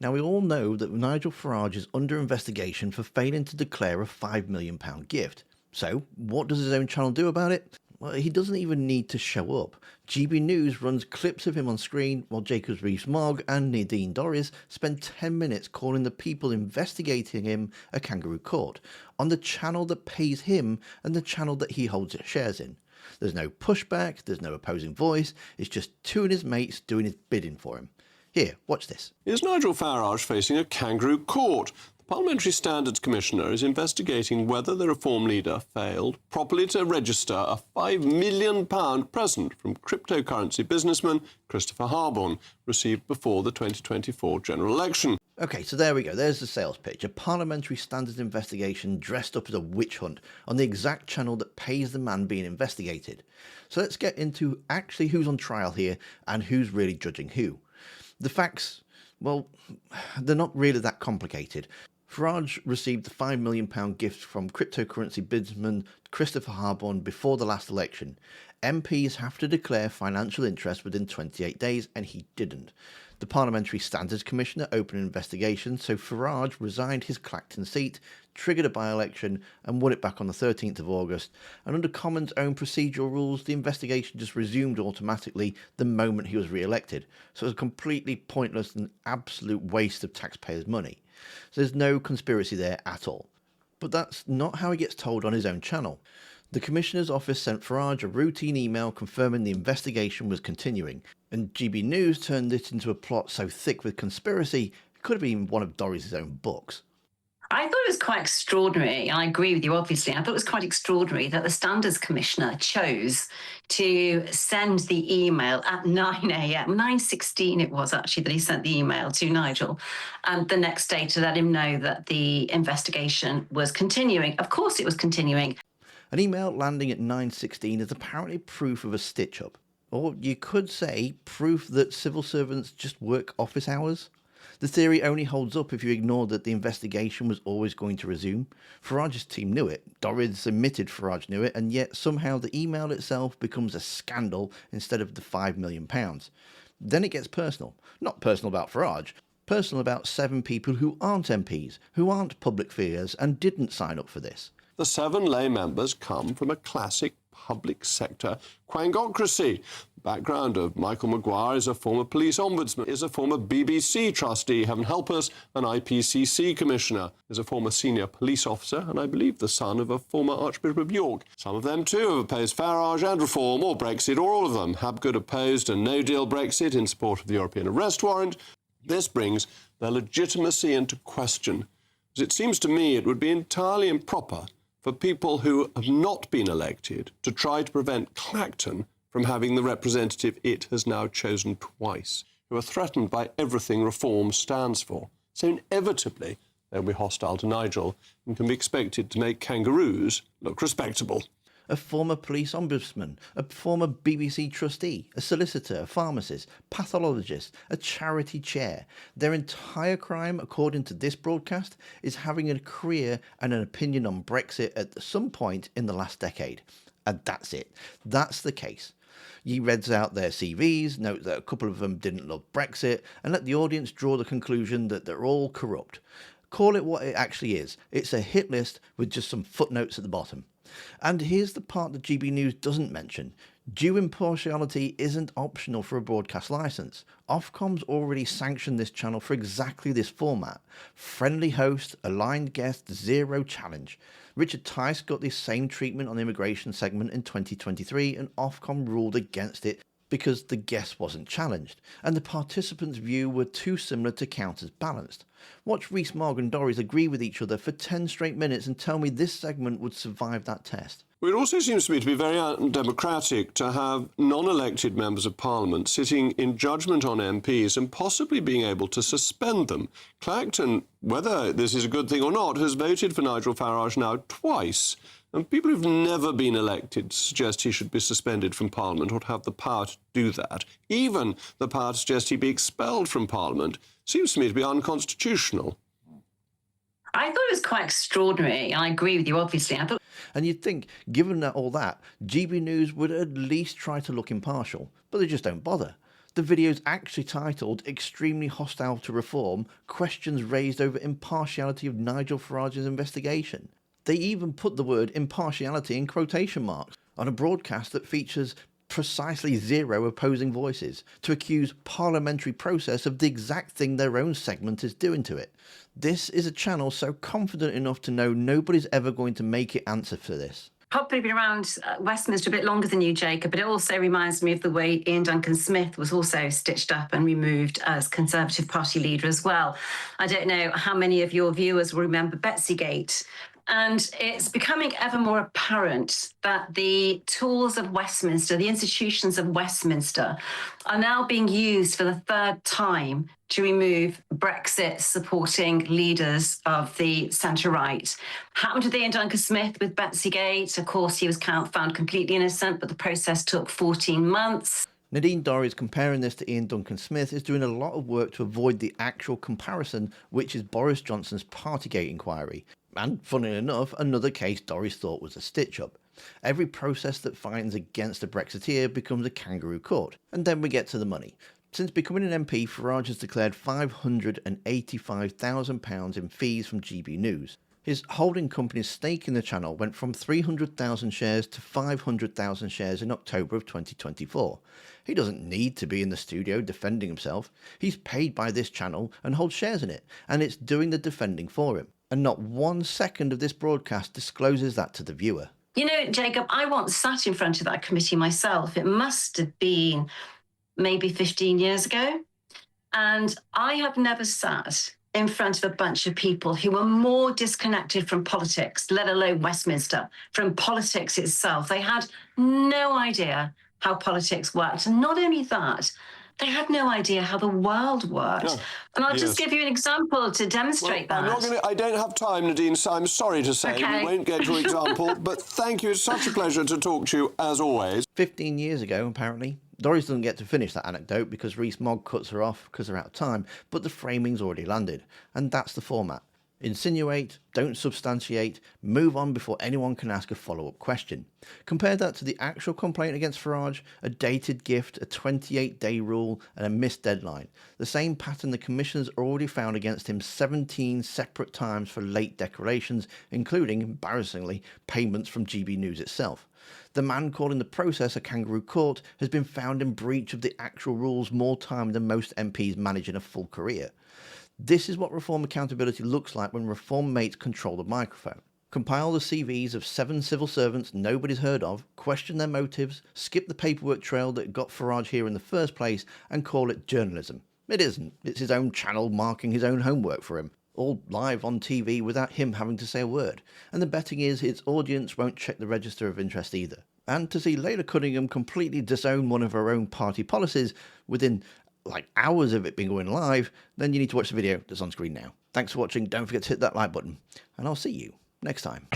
Now, we all know that Nigel Farage is under investigation for failing to declare a £5 million gift. So, what does his own channel do about it? Well, he doesn't even need to show up. gbnews runs clips of him on screen while Jacob Rees-Mogg and Nadine Dorries spend 10 minutes calling the people investigating him a kangaroo court on the channel that pays him and the channel that he holds shares in. There's no pushback, there's no opposing voice, it's just two of his mates doing his bidding for him. Here, watch this. Is Nigel Farage facing a kangaroo court? The Parliamentary Standards Commissioner is investigating whether the Reform leader failed properly to register a £5 million present from cryptocurrency businessman Christopher Harborne, received before the 2024 general election. Okay, so there we go. There's the sales pitch. A parliamentary standards investigation dressed up as a witch hunt on the exact channel that pays the man being investigated. So let's get into actually who's on trial here and who's really judging who. The facts, well, they're not really that complicated. Farage received the £5 million gift from cryptocurrency businessman Christopher Harborne before the last election. MPs have to declare financial interest within 28 days, and he didn't. The Parliamentary Standards Commissioner opened an investigation, so Farage resigned his Clacton seat, triggered a by-election, and won it back on the 13th of August. And under Commons' own procedural rules, the investigation just resumed automatically the moment he was re-elected. So it was a completely pointless and absolute waste of taxpayers' money. So there's no conspiracy there at all. But that's not how he gets told on his own channel. The Commissioner's office sent Farage a routine email confirming the investigation was continuing, and gbnews turned it into a plot so thick with conspiracy it could have been one of Dorries' own books. I thought it was quite extraordinary, and I agree with you, obviously. I thought it was quite extraordinary that the Standards Commissioner chose to send the email at 9 a.m, 9:16 it was actually that he sent the email to Nigel, and the next day to let him know that the investigation was continuing. Of course it was continuing. An email landing at 9:16 is apparently proof of a stitch-up. Or you could say proof that civil servants just work office hours. The theory only holds up if you ignore that the investigation was always going to resume. Farage's team knew it, Dorries admitted Farage knew it, and yet somehow the email itself becomes a scandal instead of the £5 million. Then it gets personal. Not personal about Farage, personal about 7 people who aren't MPs, who aren't public figures and didn't sign up for this. The 7 lay members come from a classic public sector quangocracy. The background of Michael Maguire is a former police ombudsman, is a former BBC trustee, heaven help us, an IPCC commissioner, is a former senior police officer, and I believe the son of a former Archbishop of York. Some of them too have opposed Farage and Reform, or Brexit, or all of them. Habgood opposed a no-deal Brexit in support of the European arrest warrant. This brings their legitimacy into question, as it seems to me it would be entirely improper for people who have not been elected to try to prevent Clacton from having the representative it has now chosen twice, who are threatened by everything Reform stands for. So inevitably they'll be hostile to Nigel and can be expected to make kangaroos look respectable. A former police ombudsman, a former BBC trustee, a solicitor, a pharmacist, pathologist, a charity chair. Their entire crime, according to this broadcast, is having a career and an opinion on Brexit at some point in the last decade. And that's it. That's the case. He reads out their CVs, note that a couple of them didn't love Brexit, and let the audience draw the conclusion that they're all corrupt. Call it what it actually is. It's a hit list with just some footnotes at the bottom. And here's the part that gbnews doesn't mention. Due impartiality isn't optional for a broadcast licence. Ofcom's already sanctioned this channel for exactly this format. Friendly host, aligned guest, zero challenge. Richard Tice got this same treatment on the immigration segment in 2023 and Ofcom ruled against it because the guest wasn't challenged, and the participants' view were too similar to count as balanced. Watch Rees-Mogg and Dorries agree with each other for 10 straight minutes and tell me this segment would survive that test. It also seems to me to be very undemocratic to have non-elected members of Parliament sitting in judgment on MPs and possibly being able to suspend them. Clacton, whether this is a good thing or not, has voted for Nigel Farage now twice. And people who've never been elected suggest he should be suspended from Parliament or to have the power to do that. Even the power to suggest he be expelled from Parliament seems to me to be unconstitutional. I thought it was quite extraordinary, and I agree with you, obviously. And you'd think, given all that, gbnews would at least try to look impartial, but they just don't bother. The video is actually titled "Extremely Hostile to Reform, Questions Raised Over Impartiality of Nigel Farage's Investigation." They even put the word impartiality in quotation marks on a broadcast that features precisely 0 opposing voices to accuse parliamentary process of the exact thing their own segment is doing to it. This is a channel so confident enough to know nobody's ever going to make it answer for this. Probably been around Westminster a bit longer than you, Jacob, but it also reminds me of the way Ian Duncan Smith was also stitched up and removed as Conservative Party leader as well. I don't know how many of your viewers will remember Betsygate. And it's becoming ever more apparent that the tools of Westminster, the institutions of Westminster, are now being used for the 3rd time to remove Brexit-supporting leaders of the centre-right. Happened with Ian Duncan Smith with Betsygate. Of course, he was found completely innocent, but the process took 14 months. Nadine Dorries comparing this to Ian Duncan Smith is doing a lot of work to avoid the actual comparison, which is Boris Johnson's Partygate inquiry. And, funnily enough, another case Dorries thought was a stitch-up. Every process that finds against a Brexiteer becomes a kangaroo court. And then we get to the money. Since becoming an MP, Farage has declared £585,000 in fees from gbnews. His holding company's stake in the channel went from 300,000 shares to 500,000 shares in October of 2024. He doesn't need to be in the studio defending himself. He's paid by this channel and holds shares in it, and it's doing the defending for him. And not 1 second of this broadcast discloses that to the viewer. You know, Jacob, I once sat in front of that committee myself. It must have been maybe 15 years ago. And I have never sat in front of a bunch of people who were more disconnected from politics, let alone Westminster, from politics itself. They had no idea how politics worked. And not only that, they had no idea how the world worked. No. And I'll just give you an example to demonstrate that. I don't have time, Nadine, so I'm sorry to say we won't get your example, but thank you. It's such a pleasure to talk to you, as always. 15 years ago, apparently. Dorries doesn't get to finish that anecdote because Rees-Mogg cuts her off because they're out of time, but the framing's already landed, and that's the format. Insinuate, don't substantiate, move on before anyone can ask a follow-up question. Compare that to the actual complaint against Farage, a dated gift, a 28-day rule, and a missed deadline. The same pattern the commissioners already found against him 17 separate times for late declarations, including, embarrassingly, payments from gbnews itself. The man calling the process a kangaroo court has been found in breach of the actual rules more time than most MPs manage in a full career. This is what reform accountability looks like when reform mates control the microphone. Compile the CVs of 7 civil servants nobody's heard of, question their motives, skip the paperwork trail that got Farage here in the first place, and call it journalism. It isn't. It's his own channel marking his own homework for him, all live on TV without him having to say a word. And the betting is his audience won't check the register of interest either. And to see Leila Cunningham completely disown one of her own party policies within hours of it being going live, then you need to watch the video that's on screen now. Thanks for watching. Don't forget to hit that like button, and I'll see you next time.